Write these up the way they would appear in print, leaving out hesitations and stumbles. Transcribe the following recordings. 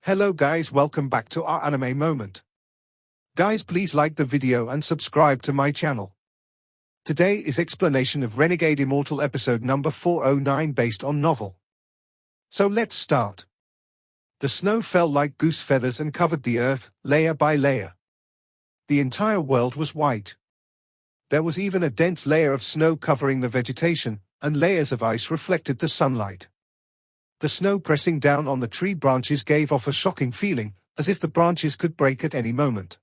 Hello guys, welcome back to our anime moment. Guys, please like the video and subscribe to my channel. Today is explanation of Renegade Immortal episode number 409 based on novel. So let's start. The snow fell like goose feathers and covered the earth, layer by layer. The entire world was white. There was even a dense layer of snow covering the vegetation, and layers of ice reflected the sunlight. The snow pressing down on the tree branches gave off a shocking feeling, as if the branches could break at any moment.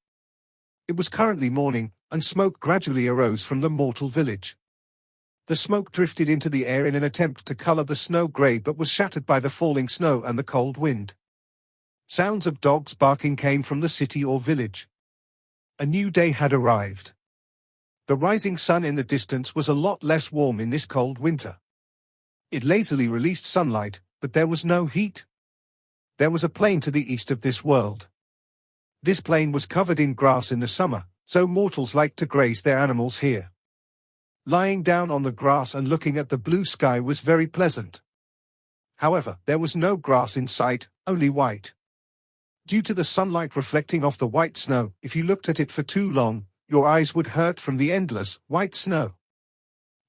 It was currently morning, and smoke gradually arose from the mortal village. The smoke drifted into the air in an attempt to color the snow gray but was shattered by the falling snow and the cold wind. Sounds of dogs barking came from the city or village. A new day had arrived. The rising sun in the distance was a lot less warm in this cold winter. It lazily released sunlight, but there was no heat. There was a plain to the east of this world. This plain was covered in grass in the summer, so mortals liked to graze their animals here. Lying down on the grass and looking at the blue sky was very pleasant. However, there was no grass in sight, only white. Due to the sunlight reflecting off the white snow, if you looked at it for too long, your eyes would hurt from the endless, white snow.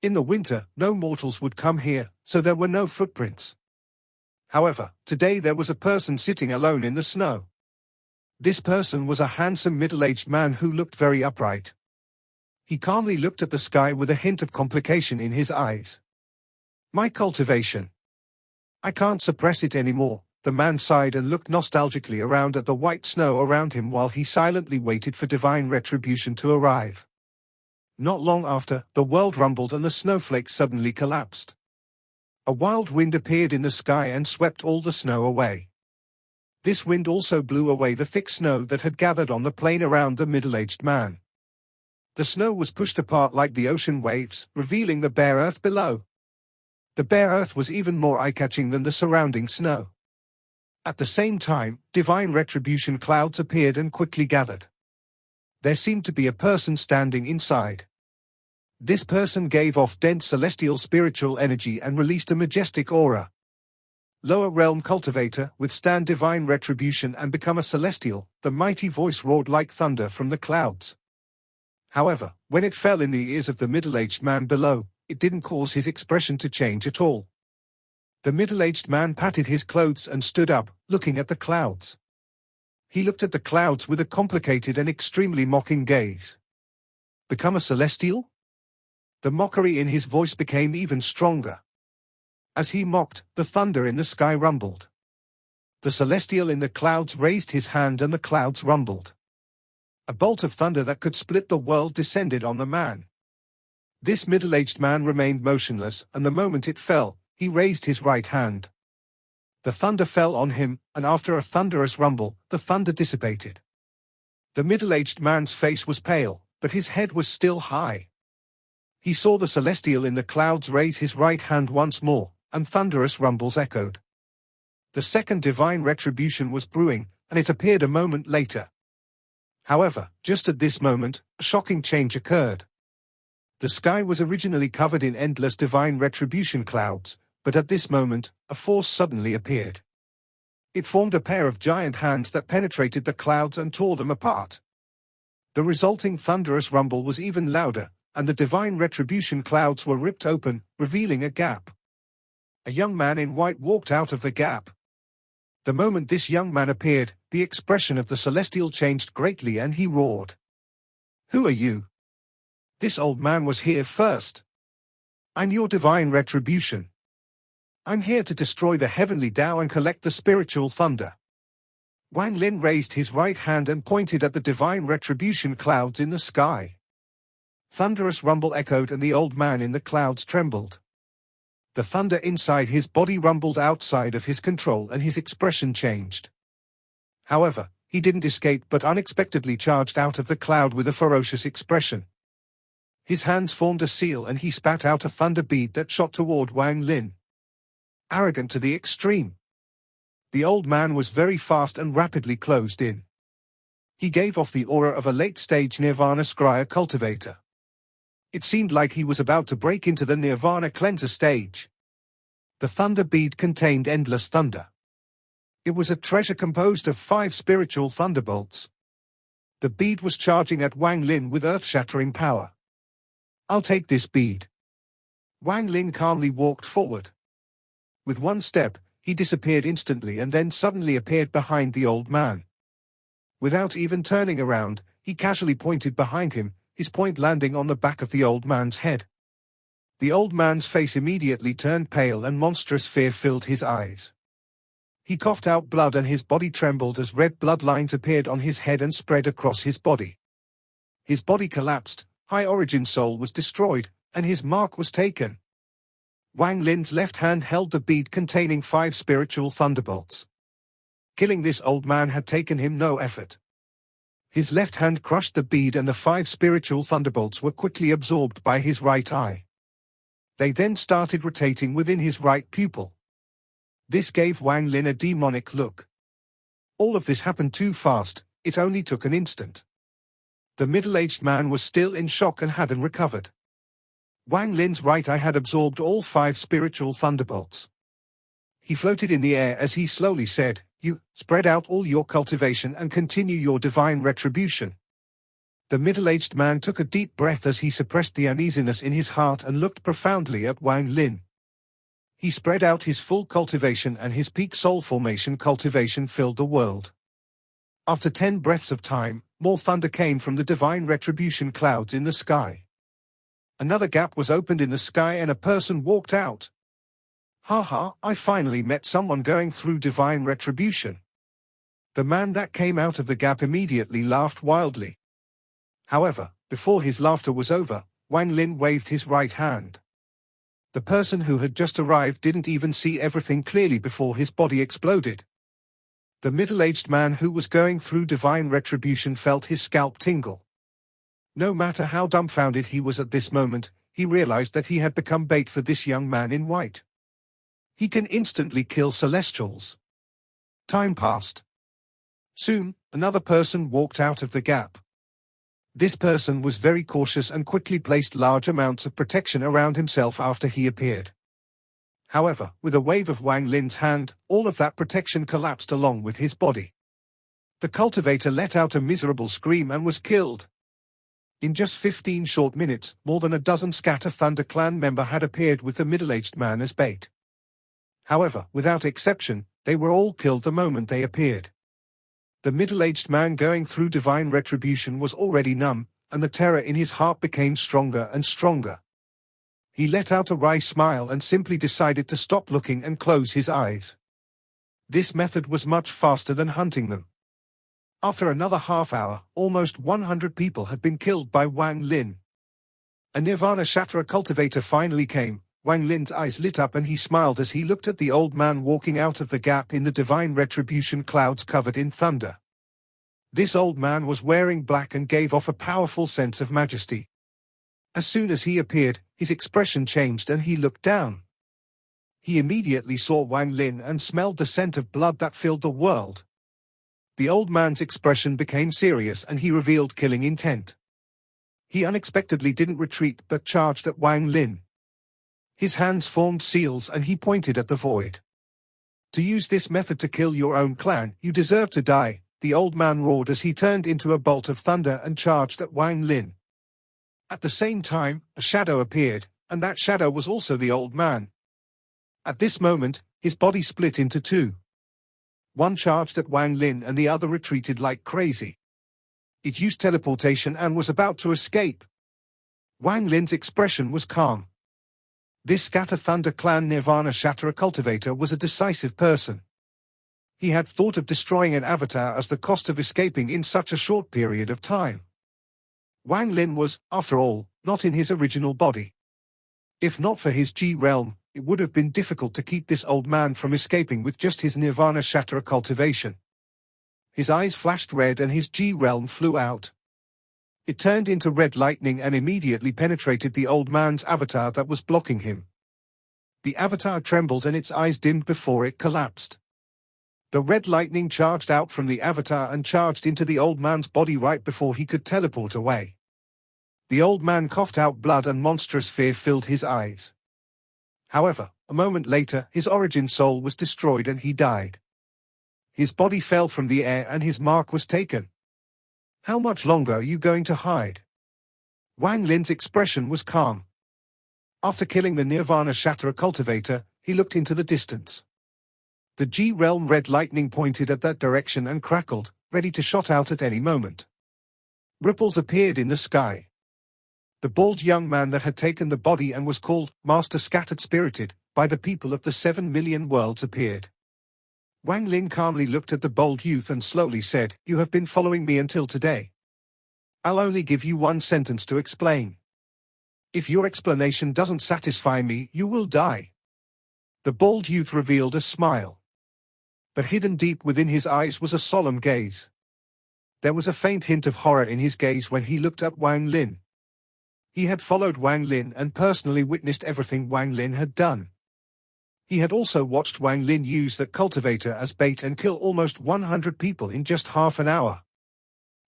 In the winter, no mortals would come here, so there were no footprints. However, today there was a person sitting alone in the snow. This person was a handsome middle-aged man who looked very upright. He calmly looked at the sky with a hint of complication in his eyes. My cultivation. I can't suppress it anymore, the man sighed and looked nostalgically around at the white snow around him while he silently waited for divine retribution to arrive. Not long after, the world rumbled and the snowflakes suddenly collapsed. A wild wind appeared in the sky and swept all the snow away. This wind also blew away the thick snow that had gathered on the plain around the middle-aged man. The snow was pushed apart like the ocean waves, revealing the bare earth below. The bare earth was even more eye-catching than the surrounding snow. At the same time, divine retribution clouds appeared and quickly gathered. There seemed to be a person standing inside. This person gave off dense celestial spiritual energy and released a majestic aura. Lower realm cultivator, withstand divine retribution and become a celestial, the mighty voice roared like thunder from the clouds. However, when it fell in the ears of the middle-aged man below, it didn't cause his expression to change at all. The middle-aged man patted his clothes and stood up, looking at the clouds. He looked at the clouds with a complicated and extremely mocking gaze. Become a celestial? The mockery in his voice became even stronger. As he mocked, the thunder in the sky rumbled. The celestial in the clouds raised his hand and the clouds rumbled. A bolt of thunder that could split the world descended on the man. This middle-aged man remained motionless, and the moment it fell, he raised his right hand. The thunder fell on him, and after a thunderous rumble, the thunder dissipated. The middle-aged man's face was pale, but his head was still high. He saw the celestial in the clouds raise his right hand once more, and thunderous rumbles echoed. The second divine retribution was brewing, and it appeared a moment later. However, just at this moment, a shocking change occurred. The sky was originally covered in endless divine retribution clouds, but at this moment, a force suddenly appeared. It formed a pair of giant hands that penetrated the clouds and tore them apart. The resulting thunderous rumble was even louder, and the divine retribution clouds were ripped open, revealing a gap. A young man in white walked out of the gap. The moment this young man appeared, the expression of the celestial changed greatly and he roared. Who are you? This old man was here first. I'm your divine retribution. I'm here to destroy the heavenly Tao and collect the spiritual thunder. Wang Lin raised his right hand and pointed at the divine retribution clouds in the sky. Thunderous rumble echoed and the old man in the clouds trembled. The thunder inside his body rumbled outside of his control and his expression changed. However, he didn't escape but unexpectedly charged out of the cloud with a ferocious expression. His hands formed a seal and he spat out a thunder bead that shot toward Wang Lin. Arrogant to the extreme. The old man was very fast and rapidly closed in. He gave off the aura of a late-stage Nirvana Scryer cultivator. It seemed like he was about to break into the Nirvana cleanser stage. The thunder bead contained endless thunder. It was a treasure composed of 5 spiritual thunderbolts. The bead was charging at Wang Lin with earth-shattering power. "I'll take this bead." Wang Lin calmly walked forward. With one step, he disappeared instantly and then suddenly appeared behind the old man. Without even turning around, he casually pointed behind him, his point landing on the back of the old man's head. The old man's face immediately turned pale and monstrous fear filled his eyes. He coughed out blood and his body trembled as red blood lines appeared on his head and spread across his body. His body collapsed, High Origin Soul was destroyed, and his mark was taken. Wang Lin's left hand held the bead containing 5 spiritual thunderbolts. Killing this old man had taken him no effort. His left hand crushed the bead and the 5 spiritual thunderbolts were quickly absorbed by his right eye. They then started rotating within his right pupil. This gave Wang Lin a demonic look. All of this happened too fast, it only took an instant. The middle-aged man was still in shock and hadn't recovered. Wang Lin's right eye had absorbed all 5 spiritual thunderbolts. He floated in the air as he slowly said, "You, spread out all your cultivation and continue your divine retribution." The middle-aged man took a deep breath as he suppressed the uneasiness in his heart and looked profoundly at Wang Lin. He spread out his full cultivation and his peak soul formation cultivation filled the world. After 10 breaths of time, more thunder came from the divine retribution clouds in the sky. Another gap was opened in the sky and a person walked out. "Haha, I finally met someone going through divine retribution." The man that came out of the gap immediately laughed wildly. However, before his laughter was over, Wang Lin waved his right hand. The person who had just arrived didn't even see everything clearly before his body exploded. The middle-aged man who was going through divine retribution felt his scalp tingle. No matter how dumbfounded he was at this moment, he realized that he had become bait for this young man in white. He can instantly kill celestials. Time passed. Soon, another person walked out of the gap. This person was very cautious and quickly placed large amounts of protection around himself after he appeared. However, with a wave of Wang Lin's hand, all of that protection collapsed along with his body. The cultivator let out a miserable scream and was killed. In just 15 short minutes, more than a dozen Scatter Thunder clan member had appeared with the middle-aged man as bait. However, without exception, they were all killed the moment they appeared. The middle-aged man going through divine retribution was already numb, and the terror in his heart became stronger and stronger. He let out a wry smile and simply decided to stop looking and close his eyes. This method was much faster than hunting them. After another half hour, almost 100 people had been killed by Wang Lin. A Nirvana Shatterer cultivator finally came. Wang Lin's eyes lit up and he smiled as he looked at the old man walking out of the gap in the divine retribution clouds covered in thunder. This old man was wearing black and gave off a powerful sense of majesty. As soon as he appeared, his expression changed and he looked down. He immediately saw Wang Lin and smelled the scent of blood that filled the world. The old man's expression became serious and he revealed killing intent. He unexpectedly didn't retreat but charged at Wang Lin. His hands formed seals and he pointed at the void. "To use this method to kill your own clan, you deserve to die," the old man roared as he turned into a bolt of thunder and charged at Wang Lin. At the same time, a shadow appeared, and that shadow was also the old man. At this moment, his body split into 2. One charged at Wang Lin and the other retreated like crazy. It used teleportation and was about to escape. Wang Lin's expression was calm. This Scatter Thunder clan Nirvana Shatterer cultivator was a decisive person. He had thought of destroying an avatar as the cost of escaping in such a short period of time. Wang Lin was, after all, not in his original body. If not for his G realm, it would have been difficult to keep this old man from escaping with just his Nirvana Shatterer cultivation. His eyes flashed red and his G realm flew out. It turned into red lightning and immediately penetrated the old man's avatar that was blocking him. The avatar trembled and its eyes dimmed before it collapsed. The red lightning charged out from the avatar and charged into the old man's body right before he could teleport away. The old man coughed out blood and monstrous fear filled his eyes. However, a moment later, his origin soul was destroyed and he died. His body fell from the air and his mark was taken. How much longer are you going to hide? Wang Lin's expression was calm. After killing the Nirvana Shatterer cultivator, he looked into the distance. The G-realm red lightning pointed at that direction and crackled, ready to shot out at any moment. Ripples appeared in the sky. The bald young man that had taken the body and was called Master Scattered Spirited by the people of the 7 million worlds appeared. Wang Lin calmly looked at the bold youth and slowly said, "You have been following me until today. I'll only give you one sentence to explain. If your explanation doesn't satisfy me, you will die." The bald youth revealed a smile. But hidden deep within his eyes was a solemn gaze. There was a faint hint of horror in his gaze when he looked at Wang Lin. He had followed Wang Lin and personally witnessed everything Wang Lin had done. He had also watched Wang Lin use that cultivator as bait and kill almost 100 people in just half an hour.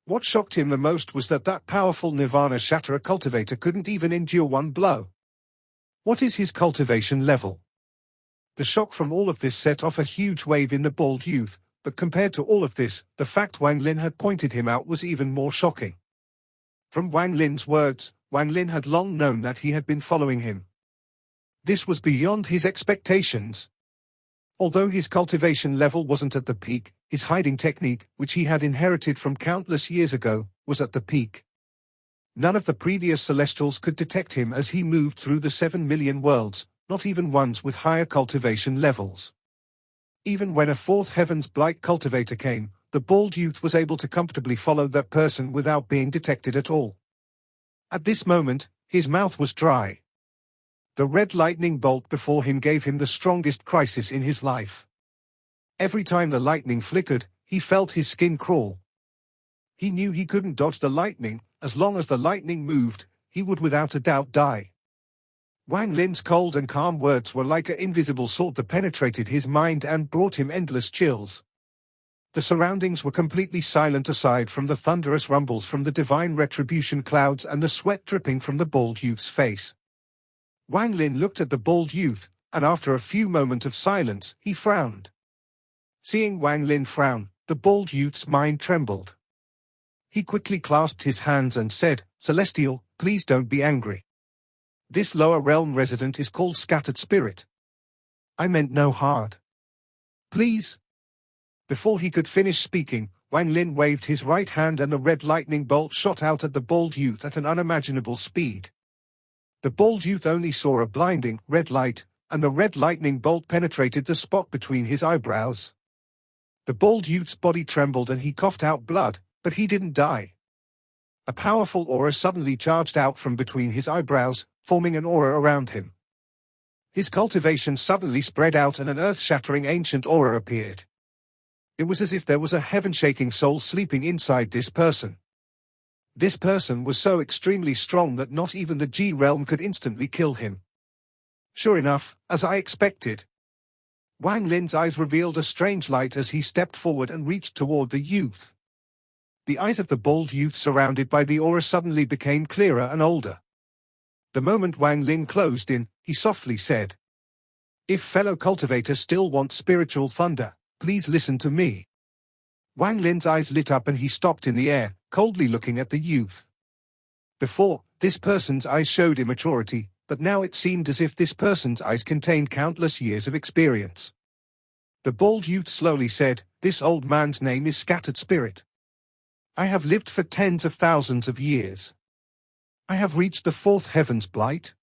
What shocked him the most was that powerful Nirvana Shatterer cultivator couldn't even endure one blow. What is his cultivation level? The shock from all of this set off a huge wave in the bald youth, but compared to all of this, the fact Wang Lin had pointed him out was even more shocking. From Wang Lin's words, Wang Lin had long known that he had been following him. This was beyond his expectations. Although his cultivation level wasn't at the peak, his hiding technique, which he had inherited from countless years ago, was at the peak. None of the previous Celestials could detect him as he moved through the 7 million worlds, not even ones with higher cultivation levels. Even when a fourth Heaven's Blight cultivator came, the bald youth was able to comfortably follow that person without being detected at all. At this moment, his mouth was dry. The red lightning bolt before him gave him the strongest crisis in his life. Every time the lightning flickered, he felt his skin crawl. He knew he couldn't dodge the lightning. As long as the lightning moved, he would without a doubt die. Wang Lin's cold and calm words were like an invisible sword that penetrated his mind and brought him endless chills. The surroundings were completely silent aside from the thunderous rumbles from the divine retribution clouds and the sweat dripping from the bald youth's face. Wang Lin looked at the bald youth, and after a few moments of silence, he frowned. Seeing Wang Lin frown, the bald youth's mind trembled. He quickly clasped his hands and said, "Celestial, please don't be angry. This lower realm resident is called Scattered Spirit. I meant no harm. Please." Before he could finish speaking, Wang Lin waved his right hand and the red lightning bolt shot out at the bald youth at an unimaginable speed. The bald youth only saw a blinding red light, and the red lightning bolt penetrated the spot between his eyebrows. The bald youth's body trembled and he coughed out blood, but he didn't die. A powerful aura suddenly charged out from between his eyebrows, forming an aura around him. His cultivation suddenly spread out and an earth-shattering ancient aura appeared. It was as if there was a heaven-shaking soul sleeping inside this person. This person was so extremely strong that not even the G-realm could instantly kill him. Sure enough, as I expected. Wang Lin's eyes revealed a strange light as he stepped forward and reached toward the youth. The eyes of the bald youth surrounded by the aura suddenly became clearer and older. The moment Wang Lin closed in, he softly said, "If fellow cultivators still want spiritual thunder, please listen to me." Wang Lin's eyes lit up and he stopped in the air, coldly looking at the youth. Before, this person's eyes showed immaturity, but now it seemed as if this person's eyes contained countless years of experience. The bald youth slowly said, "This old man's name is Scattered Spirit. I have lived for tens of thousands of years. I have reached the fourth Heaven's Blight.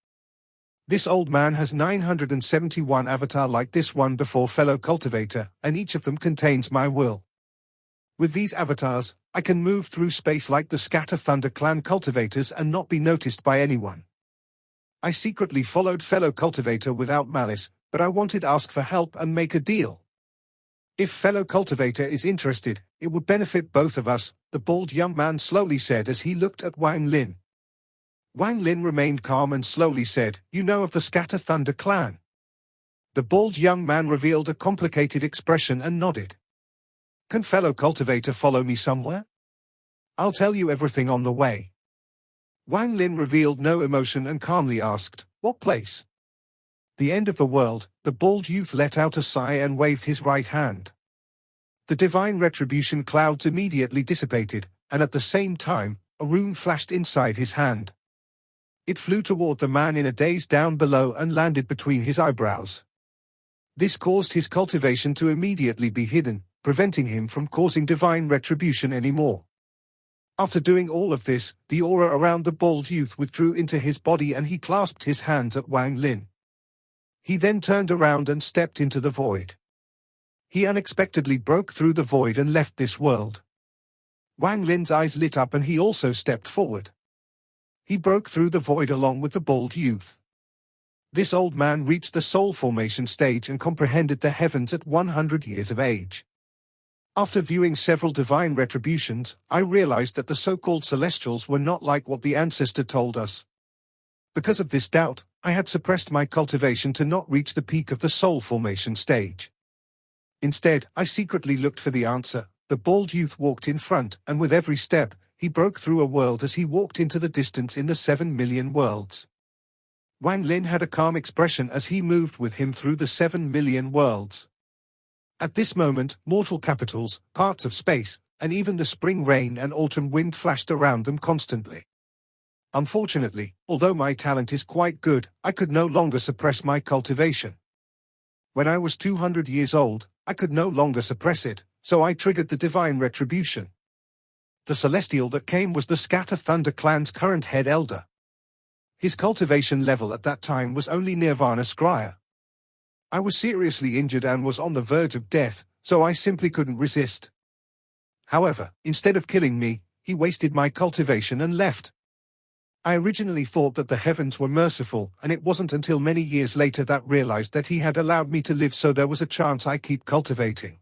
This old man has 971 avatar like this one before fellow cultivator, and each of them contains my will. With these avatars, I can move through space like the Scatter Thunder clan cultivators and not be noticed by anyone. I secretly followed fellow cultivator without malice, but I wanted to ask for help and make a deal. If fellow cultivator is interested, it would benefit both of us," the bald young man slowly said as he looked at Wang Lin. Wang Lin remained calm and slowly said, "You know of the Scatter Thunder clan?" The bald young man revealed a complicated expression and nodded. "Can fellow cultivator follow me somewhere? I'll tell you everything on the way." Wang Lin revealed no emotion and calmly asked, "What place?" "The end of the world," the bald youth let out a sigh and waved his right hand. The divine retribution clouds immediately dissipated, and at the same time, a rune flashed inside his hand. It flew toward the man in a daze down below and landed between his eyebrows. This caused his cultivation to immediately be hidden, preventing him from causing divine retribution anymore. After doing all of this, the aura around the bald youth withdrew into his body and he clasped his hands at Wang Lin. He then turned around and stepped into the void. He unexpectedly broke through the void and left this world. Wang Lin's eyes lit up and he also stepped forward. He broke through the void along with the bald youth. This old man reached the soul formation stage and comprehended the heavens at 100 years of age. After viewing several divine retributions, I realized that the so-called celestials were not like what the ancestor told us. Because of this doubt, I had suppressed my cultivation to not reach the peak of the soul formation stage. Instead, I secretly looked for the answer. The bald youth walked in front, and with every step, he broke through a world as he walked into the distance in the 7 million worlds. Wang Lin had a calm expression as he moved with him through the 7 million worlds. At this moment, mortal capitals, parts of space, and even the spring rain and autumn wind flashed around them constantly. Unfortunately, although my talent is quite good, I could no longer suppress my cultivation. When I was 200 years old, I could no longer suppress it, so I triggered the divine retribution. The celestial that came was the Scatter Thunder clan's current head elder. His cultivation level at that time was only Nirvana Scryer. I was seriously injured and was on the verge of death, so I simply couldn't resist. However, instead of killing me, he wasted my cultivation and left. I originally thought that the heavens were merciful, and it wasn't until many years later that realized that he had allowed me to live so there was a chance I keep cultivating.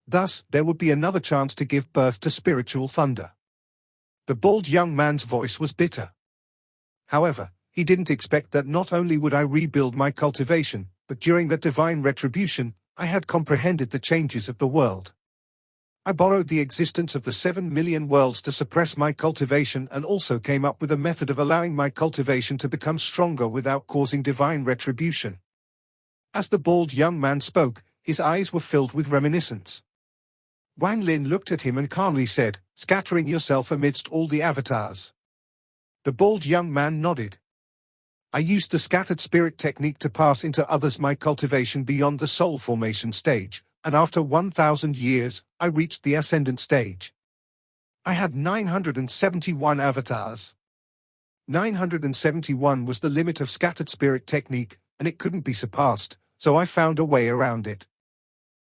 Thus, there would be another chance to give birth to spiritual thunder. The bald young man's voice was bitter. However, he didn't expect that not only would I rebuild my cultivation, but during that divine retribution, I had comprehended the changes of the world. I borrowed the existence of the 7 million worlds to suppress my cultivation and also came up with a method of allowing my cultivation to become stronger without causing divine retribution. As the bald young man spoke, his eyes were filled with reminiscence. Wang Lin looked at him and calmly said, "Scattering yourself amidst all the avatars." The bald young man nodded. I used the scattered spirit technique to pass into others my cultivation beyond the soul formation stage, and after 1,000 years, I reached the ascendant stage. I had 971 avatars. 971 was the limit of scattered spirit technique, and it couldn't be surpassed, so I found a way around it.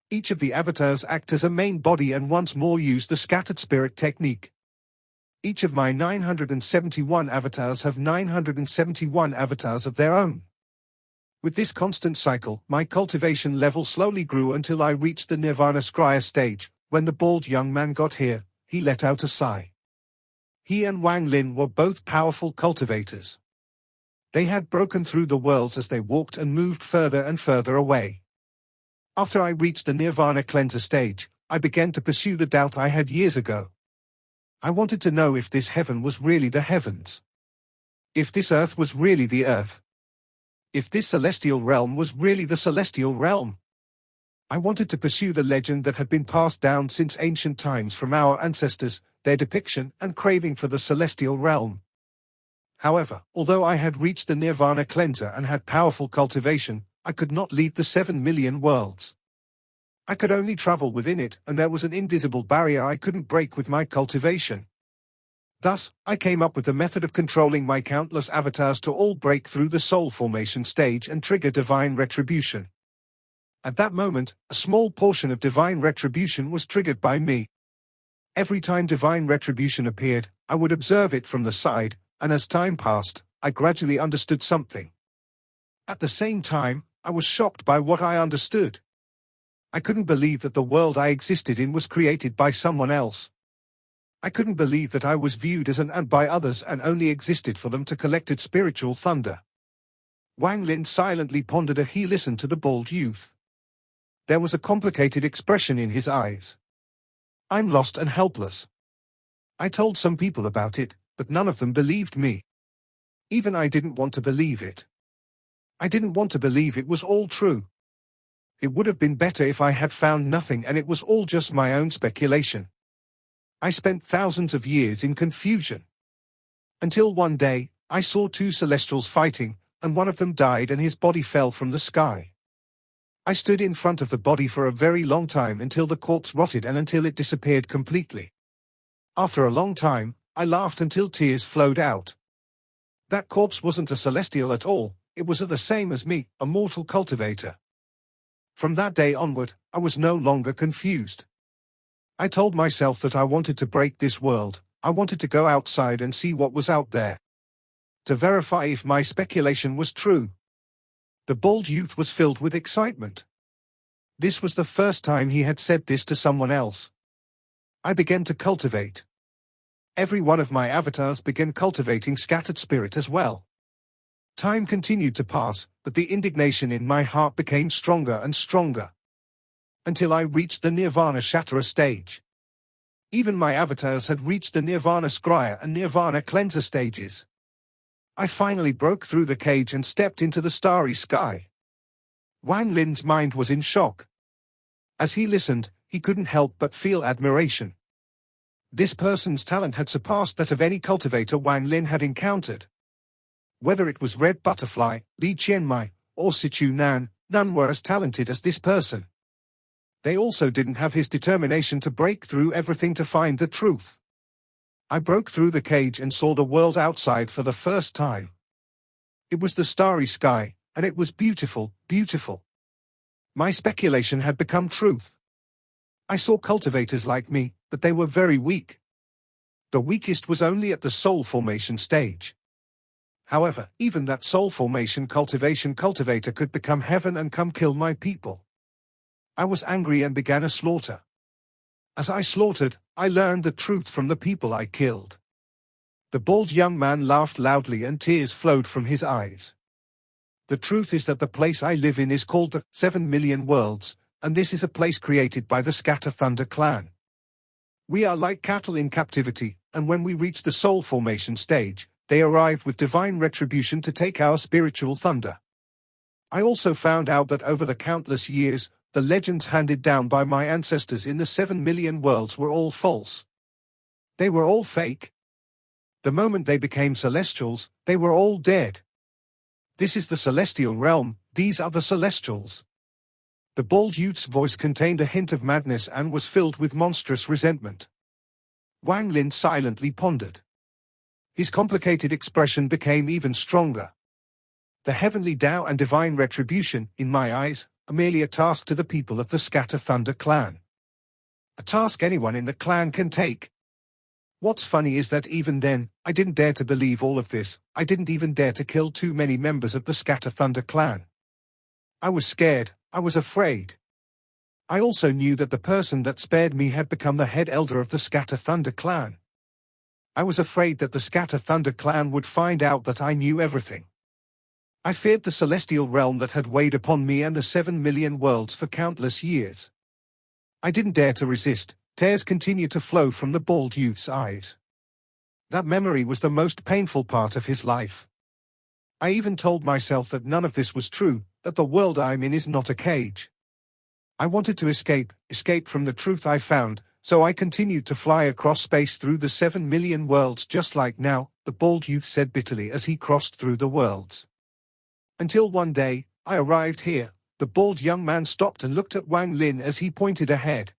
Each of the avatars act as a main body and once more use the scattered spirit technique. Each of my 971 avatars have 971 avatars of their own. With this constant cycle, my cultivation level slowly grew until I reached the Nirvana Scryer stage. When the bald young man got here, he let out a sigh. He and Wang Lin were both powerful cultivators. They had broken through the worlds as they walked and moved further and further away. After I reached the Nirvana Cleanser stage, I began to pursue the doubt I had years ago. I wanted to know if this heaven was really the heavens. If this earth was really the earth. If this celestial realm was really the celestial realm. I wanted to pursue the legend that had been passed down since ancient times from our ancestors, their depiction and craving for the celestial realm. However, although I had reached the Nirvana Cleanser and had powerful cultivation, I could not leave the 7 million worlds. I could only travel within it, and there was an invisible barrier I couldn't break with my cultivation. Thus, I came up with a method of controlling my countless avatars to all break through the soul formation stage and trigger divine retribution. At that moment, a small portion of divine retribution was triggered by me. Every time divine retribution appeared, I would observe it from the side, and as time passed, I gradually understood something. At the same time, I was shocked by what I understood. I couldn't believe that the world I existed in was created by someone else. I couldn't believe that I was viewed as an ant by others and only existed for them to collect spiritual thunder. Wang Lin silently pondered as he listened to the bald youth. There was a complicated expression in his eyes. I'm lost and helpless. I told some people about it, but none of them believed me. Even I didn't want to believe it. I didn't want to believe it was all true. It would have been better if I had found nothing and it was all just my own speculation. I spent thousands of years in confusion. Until one day, I saw two celestials fighting, and one of them died and his body fell from the sky. I stood in front of the body for a very long time until the corpse rotted and until it disappeared completely. After a long time, I laughed until tears flowed out. That corpse wasn't a celestial at all, it was the same as me, a mortal cultivator. From that day onward, I was no longer confused. I told myself that I wanted to break this world, I wanted to go outside and see what was out there. To verify if my speculation was true. The bald youth was filled with excitement. This was the first time he had said this to someone else. I began to cultivate. Every one of my avatars began cultivating scattered spirit as well. Time continued to pass, but the indignation in my heart became stronger and stronger. Until I reached the Nirvana Shatterer stage. Even my avatars had reached the Nirvana Scryer and Nirvana Cleanser stages. I finally broke through the cage and stepped into the starry sky. Wang Lin's mind was in shock. As he listened, he couldn't help but feel admiration. This person's talent had surpassed that of any cultivator Wang Lin had encountered. Whether it was Red Butterfly, Li Qianmai, or Sichu Nan, none were as talented as this person. They also didn't have his determination to break through everything to find the truth. I broke through the cage and saw the world outside for the first time. It was the starry sky, and it was beautiful, beautiful. My speculation had become truth. I saw cultivators like me, but they were very weak. The weakest was only at the soul formation stage. However, even that soul formation cultivator could become heaven and come kill my people. I was angry and began a slaughter. As I slaughtered, I learned the truth from the people I killed. The bald young man laughed loudly and tears flowed from his eyes. The truth is that the place I live in is called the 7 Million Worlds, and this is a place created by the Scatter Thunder clan. We are like cattle in captivity, and when we reach the soul formation stage, they arrive with divine retribution to take our spiritual thunder. I also found out that over the countless years, the legends handed down by my ancestors in the 7 Million Worlds were all false. They were all fake. The moment they became celestials, they were all dead. This is the celestial realm, these are the celestials. The bald youth's voice contained a hint of madness and was filled with monstrous resentment. Wang Lin silently pondered. His complicated expression became even stronger. The heavenly Tao and divine retribution, in my eyes, are merely a task to the people of the Scatter Thunder clan. A task anyone in the clan can take. What's funny is that even then, I didn't dare to believe all of this, I didn't even dare to kill too many members of the Scatter Thunder clan. I was scared, I was afraid. I also knew that the person that spared me had become the head elder of the Scatter Thunder clan. I was afraid that the Scatter Thunder clan would find out that I knew everything. I feared the celestial realm that had weighed upon me and the 7 Million Worlds for countless years. I didn't dare to resist, tears continued to flow from the bald youth's eyes. That memory was the most painful part of his life. I even told myself that none of this was true, that the world I'm in is not a cage. I wanted to escape from the truth I found, so I continued to fly across space through the 7 Million Worlds just like now, the bald youth said bitterly as he crossed through the worlds. Until one day, I arrived here. The bald young man stopped and looked at Wang Lin as he pointed ahead.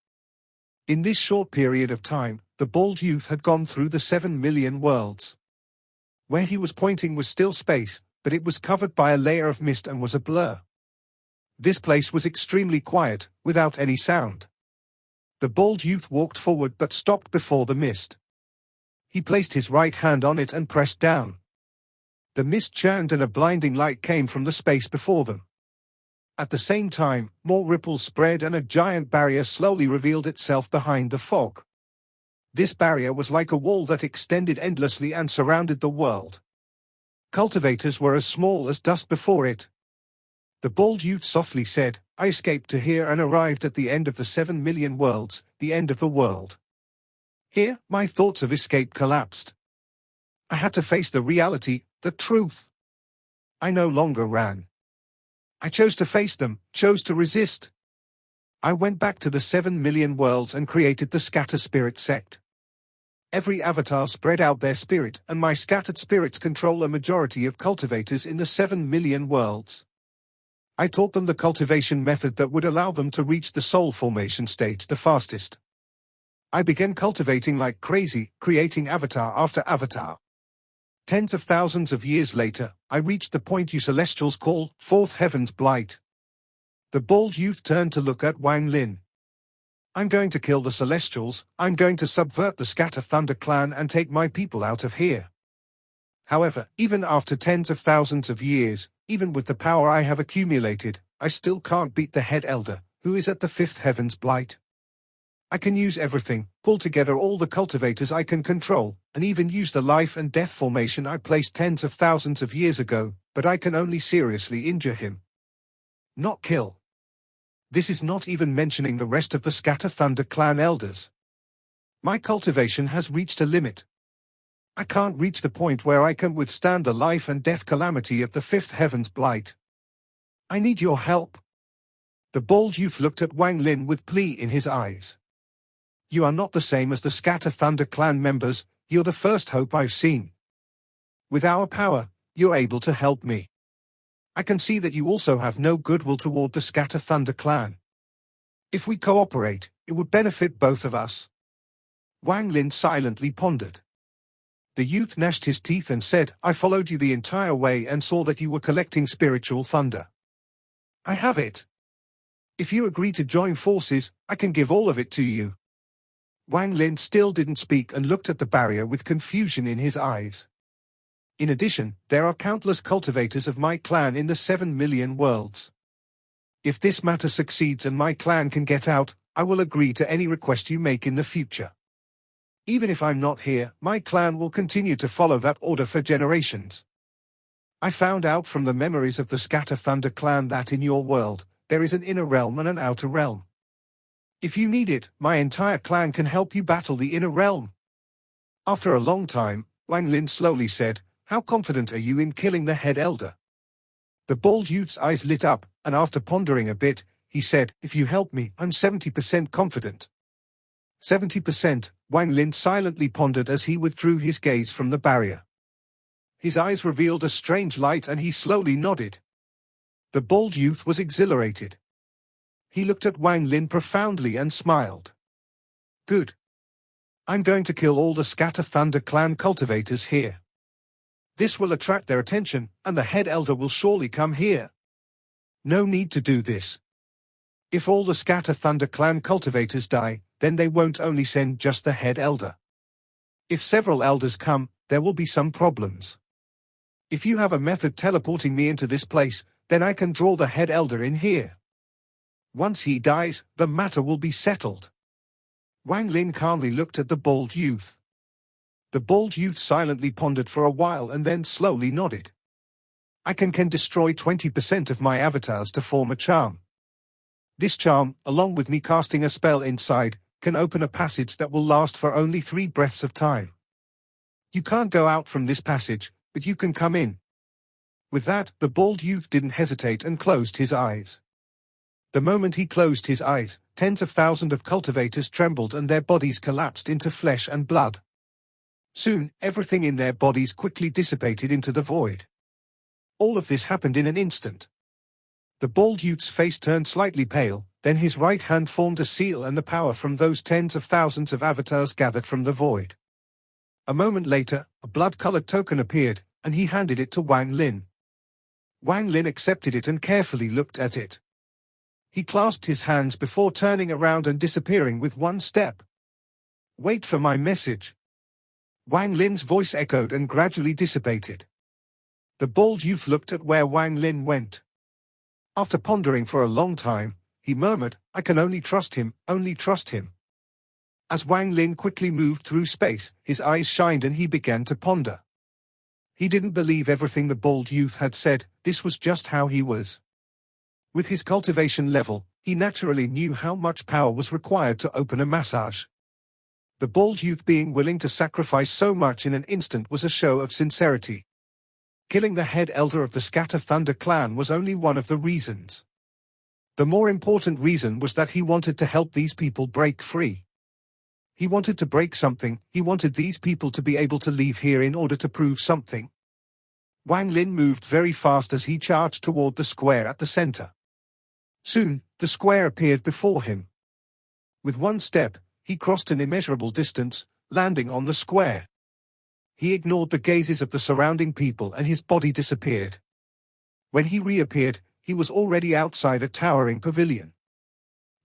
In this short period of time, the bald youth had gone through the 7 Million Worlds. Where he was pointing was still space, but it was covered by a layer of mist and was a blur. This place was extremely quiet, without any sound. The bald youth walked forward but stopped before the mist. He placed his right hand on it and pressed down. The mist churned and a blinding light came from the space before them. At the same time, more ripples spread and a giant barrier slowly revealed itself behind the fog. This barrier was like a wall that extended endlessly and surrounded the world. Cultivators were as small as dust before it. The bald youth softly said, I escaped to here and arrived at the end of the 7 Million Worlds, the end of the world. Here, my thoughts of escape collapsed. I had to face the reality, the truth. I no longer ran. I chose to face them, chose to resist. I went back to the 7 million worlds and created the Scatter Spirit sect. Every avatar spread out their spirit, and my scattered spirits control a majority of cultivators in the 7 million worlds. I taught them the cultivation method that would allow them to reach the soul formation stage the fastest. I began cultivating like crazy, creating avatar after avatar. Tens of thousands of years later, I reached the point you celestials call fourth heaven's blight. The bald youth turned to look at Wang Lin. I'm going to kill the celestials, I'm going to subvert the Scatter Thunder clan and take my people out of here. However, even after tens of thousands of years, even with the power I have accumulated, I still can't beat the head elder, who is at the fifth heaven's blight. I can use everything, pull together all the cultivators I can control, and even use the life and death formation I placed tens of thousands of years ago, but I can only seriously injure him. Not kill. This is not even mentioning the rest of the Scatter Thunder clan elders. My cultivation has reached a limit. I can't reach the point where I can withstand the life and death calamity of the fifth heaven's blight. I need your help. The bald youth looked at Wang Lin with plea in his eyes. You are not the same as the Scatter Thunder clan members, you're the first hope I've seen. With our power, you're able to help me. I can see that you also have no goodwill toward the Scatter Thunder clan. If we cooperate, it would benefit both of us. Wang Lin silently pondered. The youth gnashed his teeth and said, I followed you the entire way and saw that you were collecting spiritual thunder. I have it. If you agree to join forces, I can give all of it to you. Wang Lin still didn't speak and looked at the barrier with confusion in his eyes. In addition, there are countless cultivators of my clan in the 7 million worlds. If this matter succeeds and my clan can get out, I will agree to any request you make in the future. Even if I'm not here, my clan will continue to follow that order for generations. I found out from the memories of the Scatter Thunder clan that in your world, there is an inner realm and an outer realm. If you need it, my entire clan can help you battle the inner realm. After a long time, Wang Lin slowly said, How confident are you in killing the head elder? The bald youth's eyes lit up, and after pondering a bit, he said, If you help me, I'm 70% confident. 70%, Wang Lin silently pondered as he withdrew his gaze from the barrier. His eyes revealed a strange light and he slowly nodded. The bald youth was exhilarated. He looked at Wang Lin profoundly and smiled. Good. I'm going to kill all the Scatter Thunder clan cultivators here. This will attract their attention, and the head elder will surely come here. No need to do this. If all the Scatter Thunder clan cultivators die, then they won't only send just the head elder. If several elders come, there will be some problems. If you have a method teleporting me into this place, then I can draw the head elder in here. Once he dies, the matter will be settled. Wang Lin calmly looked at the bald youth. The bald youth silently pondered for a while and then slowly nodded. I can destroy 20% of my avatars to form a charm. This charm, along with me casting a spell inside, can open a passage that will last for only 3 breaths of time. You can't go out from this passage, but you can come in. With that, the bald youth didn't hesitate and closed his eyes. The moment he closed his eyes, tens of thousands of cultivators trembled and their bodies collapsed into flesh and blood. Soon, everything in their bodies quickly dissipated into the void. All of this happened in an instant. The bald youth's face turned slightly pale, then his right hand formed a seal and the power from those tens of thousands of avatars gathered from the void. A moment later, a blood-colored token appeared, and he handed it to Wang Lin. Wang Lin accepted it and carefully looked at it. He clasped his hands before turning around and disappearing with one step. Wait for my message. Wang Lin's voice echoed and gradually dissipated. The bald youth looked at where Wang Lin went. After pondering for a long time, he murmured, I can only trust him, only trust him. As Wang Lin quickly moved through space, his eyes shined and he began to ponder. He didn't believe everything the bald youth had said, this was just how he was. With his cultivation level, he naturally knew how much power was required to open a massage. The bald youth being willing to sacrifice so much in an instant was a show of sincerity. Killing the head elder of the Scatter Thunder clan was only one of the reasons. The more important reason was that he wanted to help these people break free. He wanted to break something, he wanted these people to be able to leave here in order to prove something. Wang Lin moved very fast as he charged toward the square at the center. Soon, the square appeared before him. With one step, he crossed an immeasurable distance, landing on the square. He ignored the gazes of the surrounding people and his body disappeared. When he reappeared, he was already outside a towering pavilion.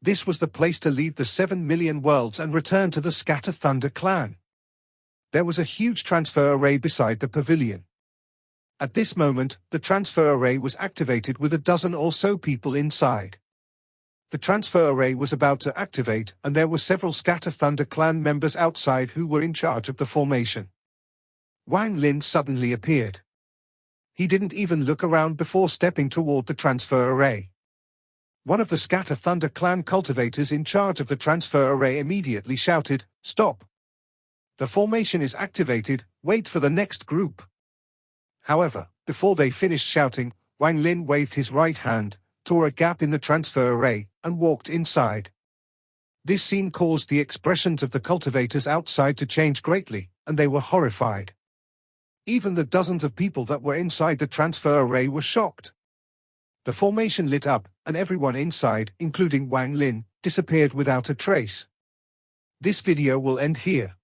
This was the place to leave the 7 million worlds and return to the Scatter Thunder clan. There was a huge transfer array beside the pavilion. At this moment, the transfer array was activated with a dozen or so people inside. The transfer array was about to activate, and there were several Scatter Thunder clan members outside who were in charge of the formation. Wang Lin suddenly appeared. He didn't even look around before stepping toward the transfer array. One of the Scatter Thunder clan cultivators in charge of the transfer array immediately shouted, "Stop! The formation is activated, wait for the next group." However, before they finished shouting, Wang Lin waved his right hand, tore a gap in the transfer array, and walked inside. This scene caused the expressions of the cultivators outside to change greatly, and they were horrified. Even the dozens of people that were inside the transfer array were shocked. The formation lit up, and everyone inside, including Wang Lin, disappeared without a trace. This video will end here.